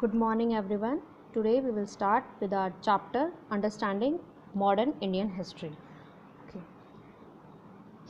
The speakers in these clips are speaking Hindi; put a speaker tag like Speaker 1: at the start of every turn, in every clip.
Speaker 1: Good morning everyone. Today we will start with our chapter Understanding Modern Indian History. Okay.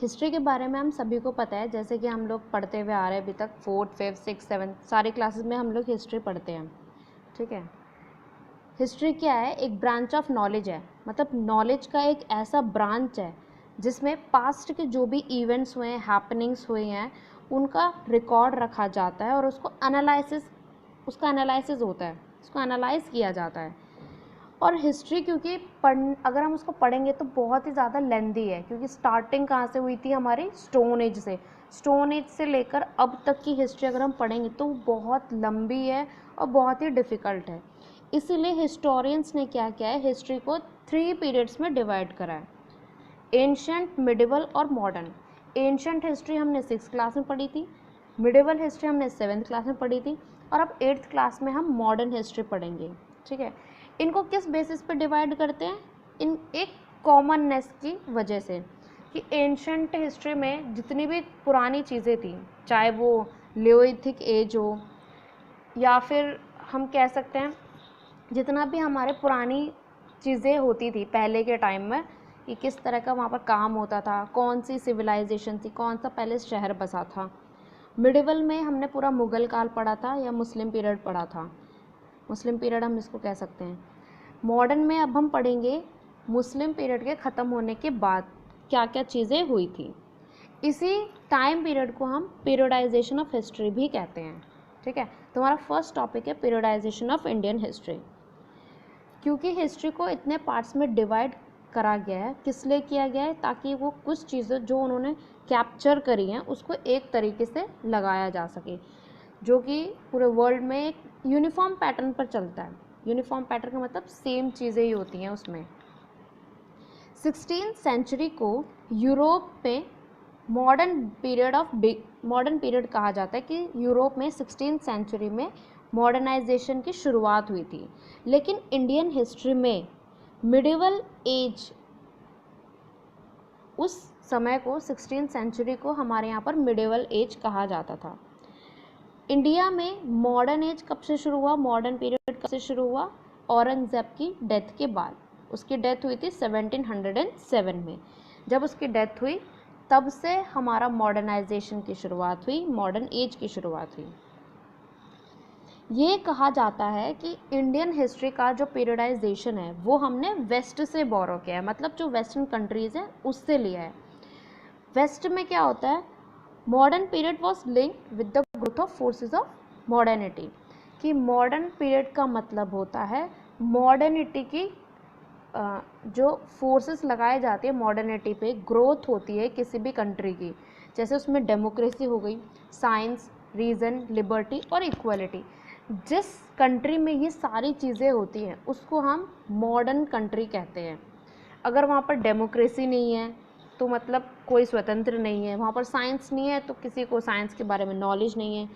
Speaker 1: History के बारे में हम सभी को पता है, जैसे कि हम लोग पढ़ते हुए आ रहे हैं अभी तक 4th, 5th, 6th, 7th सारे क्लासेस में हम लोग हिस्ट्री पढ़ते हैं. ठीक है. हिस्ट्री क्या है? एक ब्रांच ऑफ नॉलेज है, मतलब नॉलेज का एक ऐसा ब्रांच है जिसमें पास्ट के जो भी इवेंट्स हुए हैं, हैपनिंग्स हुए हैं, उनका रिकॉर्ड रखा जाता है और उसका एनालिसिस होता है, उसको एनालाइज किया जाता है. और हिस्ट्री क्योंकि अगर हम उसको पढ़ेंगे तो बहुत ही ज़्यादा लेंदी है, क्योंकि स्टार्टिंग कहाँ से हुई थी हमारी? स्टोन एज से लेकर अब तक की हिस्ट्री अगर हम पढ़ेंगे तो बहुत लंबी है और बहुत ही डिफ़िकल्ट है. इसीलिए हिस्टोरियंस ने क्या किया है, हिस्ट्री को 3 पीरियड्स में डिवाइड करा है: एंशिएंट, मिडिवल और मॉडर्न. एंशिएंट हिस्ट्री हमने 6th क्लास में पढ़ी थी, मिडिवल हिस्ट्री हमने 7th क्लास में पढ़ी थी, और अब 8th क्लास में हम मॉडर्न हिस्ट्री पढ़ेंगे. ठीक है. इनको किस बेसिस पे डिवाइड करते हैं? इन एक कॉमननेस की वजह से कि एंशिएंट हिस्ट्री में जितनी भी पुरानी चीज़ें थी, चाहे वो लियोलिथिक एज हो या फिर हम कह सकते हैं जितना भी हमारे पुरानी चीज़ें होती थी पहले के टाइम में, कि किस तरह का वहाँ पर काम होता था, कौन सी सिविलाइजेशन थी, कौन सा पहले शहर बसा था. मिडिवल में हमने पूरा मुग़ल काल पढ़ा था या मुस्लिम पीरियड पढ़ा था, मुस्लिम पीरियड हम इसको कह सकते हैं. मॉडर्न में अब हम पढ़ेंगे मुस्लिम पीरियड के ख़त्म होने के बाद क्या क्या चीज़ें हुई थी. इसी टाइम पीरियड को हम पीरियडाइजेशन ऑफ हिस्ट्री भी कहते हैं. ठीक है. तो हमारा फर्स्ट टॉपिक है पीरियडाइजेशन ऑफ इंडियन हिस्ट्री. क्योंकि हिस्ट्री को इतने पार्ट्स में डिवाइड करा गया है, किस लिए किया गया है? ताकि वो कुछ चीज़ें जो उन्होंने कैप्चर करी हैं उसको एक तरीके से लगाया जा सके, जो कि पूरे वर्ल्ड में एक यूनिफॉर्म पैटर्न पर चलता है. यूनिफॉर्म पैटर्न का मतलब सेम चीज़ें ही होती हैं उसमें. 16th सेंचुरी को यूरोप में मॉडर्न पीरियड कहा जाता है, कि यूरोप में 16th सेंचुरी में मॉडर्नाइजेशन की शुरुआत हुई थी. लेकिन इंडियन हिस्ट्री में मिडिवल एज, उस समय को 16th सेंचुरी को हमारे यहाँ पर मिडिवल एज कहा जाता था. इंडिया में मॉडर्न एज कब से शुरू हुआ, मॉडर्न पीरियड कब से शुरू हुआ? औरंगज़ेब की डेथ के बाद. उसकी डेथ हुई थी 1707 में. जब उसकी डेथ हुई तब से हमारा मॉडर्नाइजेशन की शुरुआत हुई, मॉडर्न एज की शुरुआत हुई. ये कहा जाता है कि इंडियन हिस्ट्री का जो पीरियडाइजेशन है वो हमने वेस्ट से बोरो किया है, मतलब जो वेस्टर्न कंट्रीज़ हैं उससे लिया है. वेस्ट में क्या होता है? Modern period was linked with the growth of forces of modernity. कि मॉडर्न पीरियड का मतलब होता है मॉडर्निटी की जो फोर्सेस लगाए जाते हैं मॉडर्निटी पे, ग्रोथ होती है किसी भी कंट्री की. जैसे उसमें डेमोक्रेसी हो गई, साइंस, रीज़न, लिबर्टी और इक्वलिटी. जिस कंट्री में ये सारी चीज़ें होती हैं उसको हम मॉडर्न कंट्री कहते हैं. अगर वहाँ पर डेमोक्रेसी नहीं है तो मतलब कोई स्वतंत्र नहीं है, वहाँ पर साइंस नहीं है तो किसी को साइंस के बारे में नॉलेज नहीं है,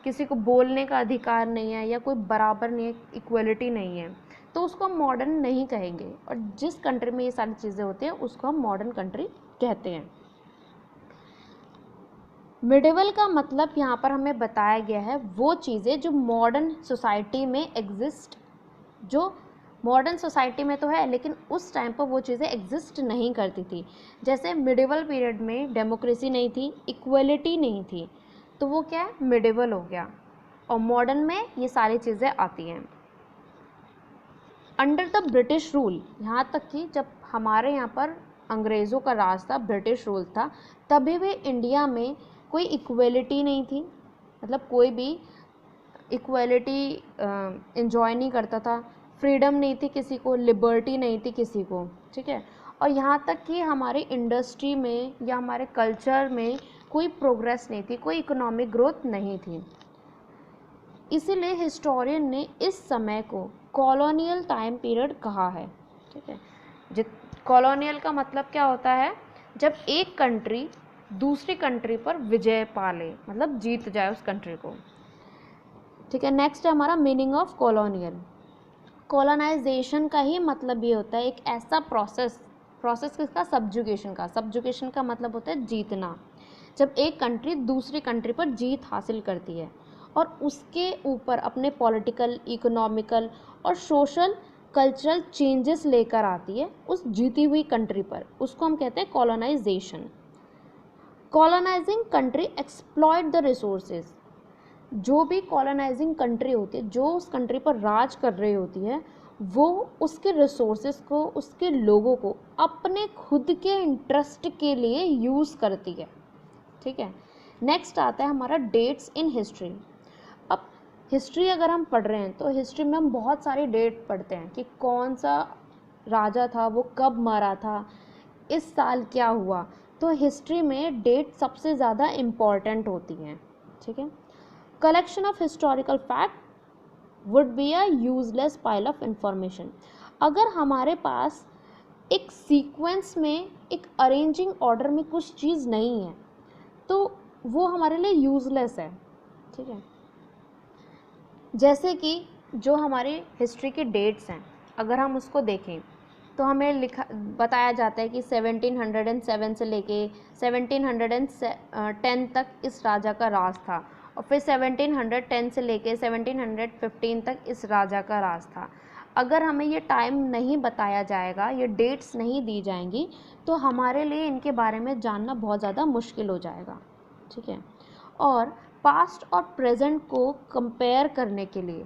Speaker 1: किसी को बोलने का अधिकार नहीं है, या कोई बराबर नहीं है, इक्वलिटी नहीं है, तो उसको हम मॉडर्न नहीं कहेंगे. और जिस कंट्री में ये सारी चीज़ें होती हैं उसको हम मॉडर्न कंट्री कहते हैं. मिडिवल का मतलब यहाँ पर हमें बताया गया है वो चीज़ें जो मॉडर्न सोसाइटी में एग्जिस्ट, जो मॉडर्न सोसाइटी में तो है लेकिन उस टाइम पर वो चीज़ें एग्जिस्ट नहीं करती थी. जैसे मिडिवल पीरियड में डेमोक्रेसी नहीं थी, इक्वलिटी नहीं थी, तो वो क्या है? मिडिवल हो गया. और मॉडर्न में ये सारी चीज़ें आती हैं. अंडर द ब्रिटिश रूल, यहाँ तक कि जब हमारे यहाँ पर अंग्रेज़ों का राज था, ब्रिटिश रूल था, तभी भी इंडिया में कोई इक्वलिटी नहीं थी, मतलब कोई भी इक्वलिटी एंजॉय नहीं करता था, फ्रीडम नहीं थी किसी को, लिबर्टी नहीं थी किसी को. ठीक है. और यहाँ तक कि हमारी इंडस्ट्री में या हमारे कल्चर में कोई प्रोग्रेस नहीं थी, कोई इकोनॉमिक ग्रोथ नहीं थी. इसीलिए हिस्टोरियन ने इस समय को कॉलोनियल टाइम पीरियड कहा है. ठीक है. कॉलोनियल का मतलब क्या होता है? जब एक कंट्री दूसरी कंट्री पर विजय पा ले, मतलब जीत जाए उस कंट्री को. ठीक है. नेक्स्ट है हमारा मीनिंग ऑफ कॉलोनियल. कॉलोनाइजेशन का ही मतलब ये होता है एक ऐसा प्रोसेस किसका? सब्जुगेशन का मतलब होता है जीतना. जब एक कंट्री दूसरी कंट्री पर जीत हासिल करती है. और उसके ऊपर अपने पॉलिटिकल, इकोनॉमिकल और सोशल कल्चरल चेंजेस लेकर आती है उस जीती हुई कंट्री पर। उसको हम कहते हैं colonisation. Colonising country exploit the resources. जो भी कॉलोनाइजिंग कंट्री होती है, जो उस कंट्री पर राज कर रही होती है, वो उसके रिसोर्सेज को, उसके लोगों को अपने खुद के इंटरेस्ट के लिए यूज़ करती है। ठीक है। नेक्स्ट आता है हमारा डेट्स इन हिस्ट्री। अब हिस्ट्री अगर हम पढ़ रहे हैं तो हिस्ट्री में हम बहुत सारी डेट पढ़ते हैं कि कौन सा राजा था, वो कब मरा था, इस साल क्या हुआ। तो हिस्ट्री में डेट सबसे ज़्यादा इम्पॉर्टेंट होती हैं। ठीक है। Collection of historical fact would be a useless pile of information. अगर हमारे पास एक सीक्वेंस में, एक अरेंजिंग ऑर्डर में कुछ चीज़ नहीं है तो वो हमारे लिए यूजलेस है। ठीक है। जैसे कि जो हमारे हिस्ट्री की डेट्स हैं, अगर हम उसको देखें तो हमें बताया जाता है कि 1707 से लेके 1710 तक इस राजा का राज था, और फिर 1710 से लेके 1715 तक इस राजा का राज था। अगर हमें ये टाइम नहीं बताया जाएगा, ये डेट्स नहीं दी जाएंगी, तो हमारे लिए इनके बारे में जानना बहुत ज़्यादा मुश्किल हो जाएगा। ठीक है। और पास्ट और प्रेजेंट को कंपेयर करने के लिए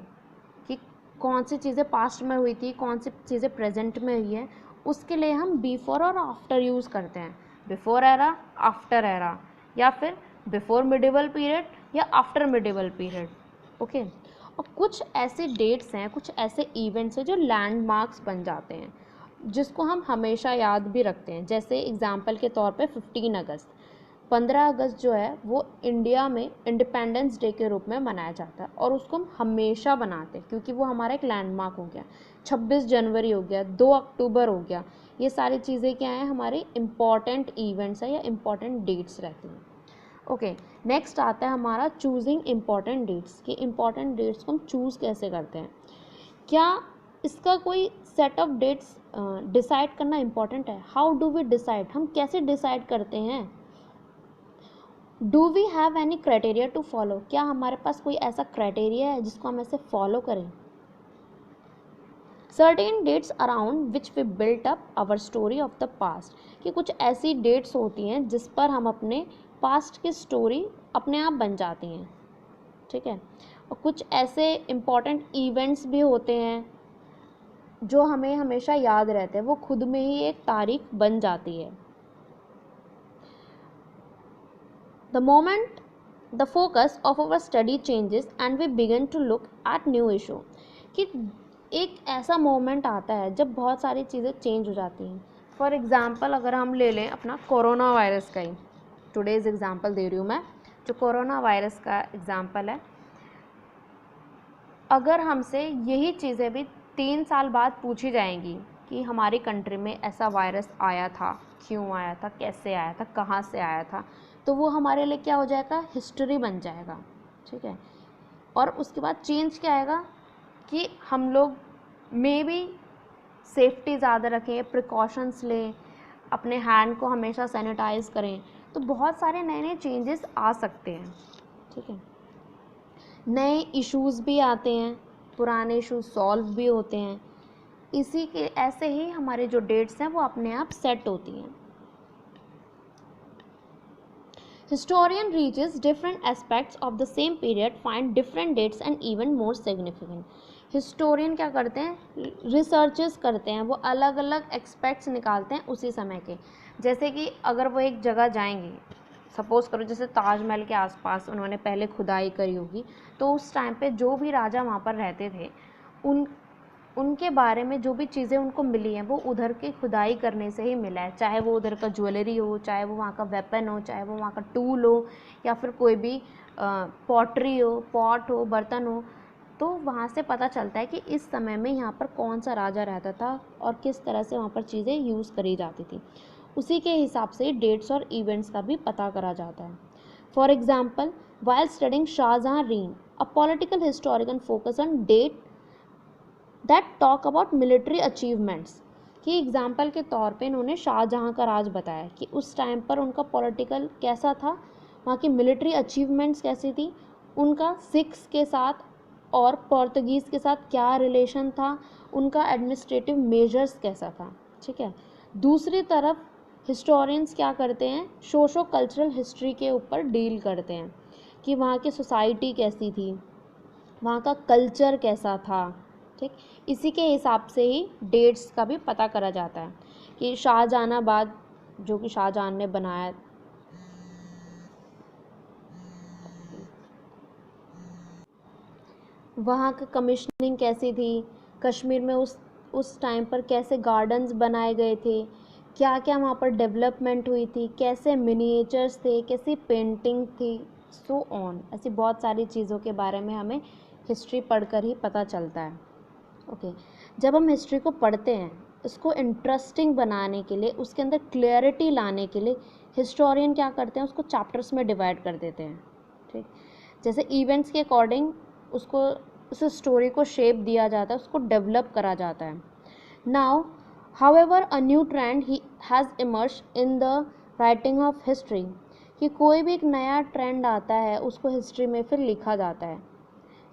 Speaker 1: कि कौन सी चीज़ें पास्ट में हुई थी, कौन सी चीज़ें प्रेजेंट में हुई है, उसके लिए हम बिफोर और आफ्टर यूज़ करते हैं। बिफोर एरा, आफ्टर एरा, या फिर बिफोर मिडिवल पीरियड या आफ्टर मिडिवल पीरियड। ओके। और कुछ ऐसे डेट्स हैं, कुछ ऐसे इवेंट्स हैं जो लैंडमार्क्स बन जाते हैं, जिसको हम हमेशा याद भी रखते हैं। जैसे एग्जाम्पल के तौर पे 15 अगस्त। 15 अगस्त जो है वो इंडिया में इंडिपेंडेंस डे के रूप में मनाया जाता है और उसको हम हमेशा बनाते हैं क्योंकि वो हमारा एक लैंडमार्क हो गया। 26 जनवरी हो गया, 2 अक्टूबर हो गया, ये सारी चीज़ें क्या हैं, हमारे इम्पॉर्टेंट इवेंट्स हैं या इम्पॉर्टेंट डेट्स रहती हैं। ओके। नेक्स्ट आता है हमारा चूजिंग इम्पॉर्टेंट डेट्स, कि इम्पॉर्टेंट डेट्स को हम चूज़ कैसे करते हैं। क्या इसका कोई सेट ऑफ डेट्स डिसाइड करना इम्पॉर्टेंट है? हाउ डू वी डिसाइड, हम कैसे डिसाइड करते हैं? Do we have any criteria to follow, क्या हमारे पास कोई ऐसा क्राइटेरिया है जिसको हम ऐसे फॉलो करें? Certain dates around which we built up our story of the past, कि कुछ ऐसी डेट्स होती हैं जिस पर हम अपने पास्ट की स्टोरी अपने आप बन जाती हैं। ठीक है। और कुछ ऐसे इम्पॉर्टेंट इवेंट्स भी होते हैं जो हमें हमेशा याद रहते हैं, वो खुद में ही एक तारीख बन जाती है। The moment the focus of our study changes and we begin to look at new issue, कि एक ऐसा मोमेंट आता है जब बहुत सारी चीज़ें चेंज हो जाती हैं। फॉर एग्ज़ाम्पल अगर हम ले लें अपना कोरोना वायरस का ही टुडेज़ एग्ज़ाम्पल दे रही हूँ मैं, जो कोरोना वायरस का एग्ज़ाम्पल है। अगर हमसे यही चीज़ें भी 3 साल बाद पूछी जाएंगी कि हमारी कंट्री में ऐसा वायरस आया था, क्यों आया था, कैसे आया था, कहाँ से आया था, तो वो हमारे लिए क्या हो जाएगा, हिस्ट्री बन जाएगा। ठीक है। और उसके बाद चेंज क्या आएगा कि हम लोग मे बी सेफ्टी ज़्यादा रखें, प्रिकॉशंस लें, अपने हैंड को हमेशा सैनिटाइज करें, तो बहुत सारे नए नए चेंजेस आ सकते हैं। ठीक है। नए इश्यूज़ भी आते हैं, पुराने इश्यूज सॉल्व भी होते हैं। इसी के ऐसे ही हमारे जो डेट्स हैं वो अपने आप सेट होती हैं। Historian reaches different aspects of the same period, find different dates and even more significant. Historian क्या करते हैं, रिसर्चेस करते हैं, वो अलग अलग एक्सपेक्ट्स निकालते हैं उसी समय के। जैसे कि अगर वो एक जगह जाएंगे, सपोज़ करो जैसे ताजमहल के आसपास उन्होंने पहले खुदाई करी होगी, तो उस टाइम पे जो भी राजा वहाँ पर रहते थे उनके बारे में जो भी चीज़ें उनको मिली हैं वो उधर की खुदाई करने से ही मिला है। चाहे वो उधर का ज्वेलरी हो, चाहे वो वहाँ का वेपन हो, चाहे वो वहाँ का टूल हो, या फिर कोई भी पॉटरी हो, पॉट हो, बर्तन हो, तो वहाँ से पता चलता है कि इस समय में यहाँ पर कौन सा राजा रहता था और किस तरह से वहाँ पर चीज़ें यूज़ करी जाती थी। उसी के हिसाब से डेट्स और इवेंट्स का भी पता करा जाता है। For example, while studying Shahjahan reign, a political historian focus on date that talk about military achievements, कि एग्ज़ाम्पल के तौर पे इन्होंने शाहजहाँ का राज बताया कि उस टाइम पर उनका पॉलिटिकल कैसा था, वहाँ की मिलिट्री अचीवमेंट्स कैसी थी, उनका सिख्स के साथ और पोर्तुगीज़ के साथ क्या रिलेशन था, उनका एडमिनिस्ट्रेटिव मेजर्स कैसा था, ठीक है। दूसरी तरफ हिस्टोरियंस क्या करते हैं, सोशो कल्चरल हिस्ट्री के ऊपर डील करते हैं कि वहाँ की सोसाइटी कैसी थी, वहाँ का कल्चर कैसा था, ठीक। इसी के हिसाब से ही डेट्स का भी पता करा जाता है कि शाहजहानाबाद जो कि शाहजहां ने बनाया, वहाँ का कमिश्निंग कैसी थी, कश्मीर में उस टाइम पर कैसे गार्डन्स बनाए गए थे, क्या क्या वहाँ पर डेवलपमेंट हुई थी, कैसे मिनिएचर्स थे, कैसी पेंटिंग थी, सो ऑन। ऐसी बहुत सारी चीज़ों के बारे में हमें हिस्ट्री पढ़कर ही पता चलता है। ओके, जब हम हिस्ट्री को पढ़ते हैं, इसको इंटरेस्टिंग बनाने के लिए, उसके अंदर क्लियरिटी लाने के लिए हिस्टोरियन क्या करते हैं, उसको चैप्टर्स में डिवाइड कर देते हैं, ठीक। जैसे इवेंट्स के अकॉर्डिंग उसको उस स्टोरी को शेप दिया जाता है, उसको डेवलप करा जाता है। Now however a new trend has emerged in the writing of history, कि कोई भी एक नया ट्रेंड आता है उसको हिस्ट्री में फिर लिखा जाता है।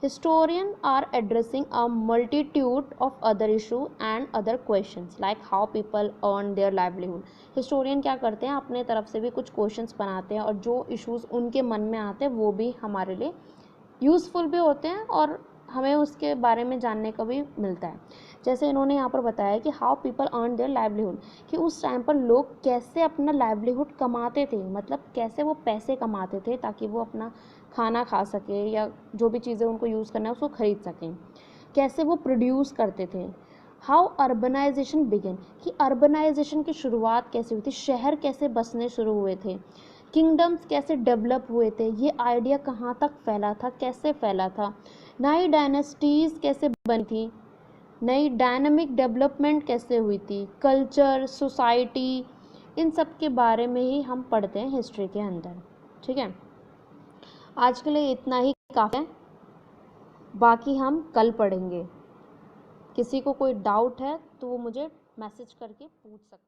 Speaker 1: Historians are addressing a multitude of other issues and other questions like how people earn their livelihood. Historian क्या करते हैं, अपने तरफ से भी कुछ क्वेश्चंस बनाते हैं और जो इश्यूज उनके मन में आते हैं वो भी हमारे लिए यूज़फुल भी होते हैं और हमें उसके बारे में जानने को भी मिलता है। जैसे इन्होंने यहाँ पर बताया कि how people earn their livelihood, कि उस टाइम पर लोग कैसे अपना लाइवलीहुड कमाते थे, मतलब कैसे वो पैसे कमाते थे ताकि वो अपना खाना खा सके या जो भी चीज़ें उनको यूज़ करना है उसको ख़रीद सकें, कैसे वो प्रोड्यूस करते थे। हाउ अर्बनाइजेशन बिगिन, कि अर्बनाइजेशन की शुरुआत कैसे हुई थी, शहर कैसे बसने शुरू हुए थे, किंगडम्स कैसे डेवलप हुए थे, ये आइडिया कहाँ तक फैला था, कैसे फैला था, नई डायनेस्टीज़ कैसे बनी थी, नई डायनामिक डेवलपमेंट कैसे हुई थी, कल्चर, सोसाइटी, इन सब के बारे में ही हम पढ़ते हैं हिस्ट्री के अंदर, ठीक है। आज के लिए इतना ही काफ़ी है, बाकी हम कल पढ़ेंगे। किसी को कोई डाउट है तो वो मुझे मैसेज करके पूछ सकते हैं।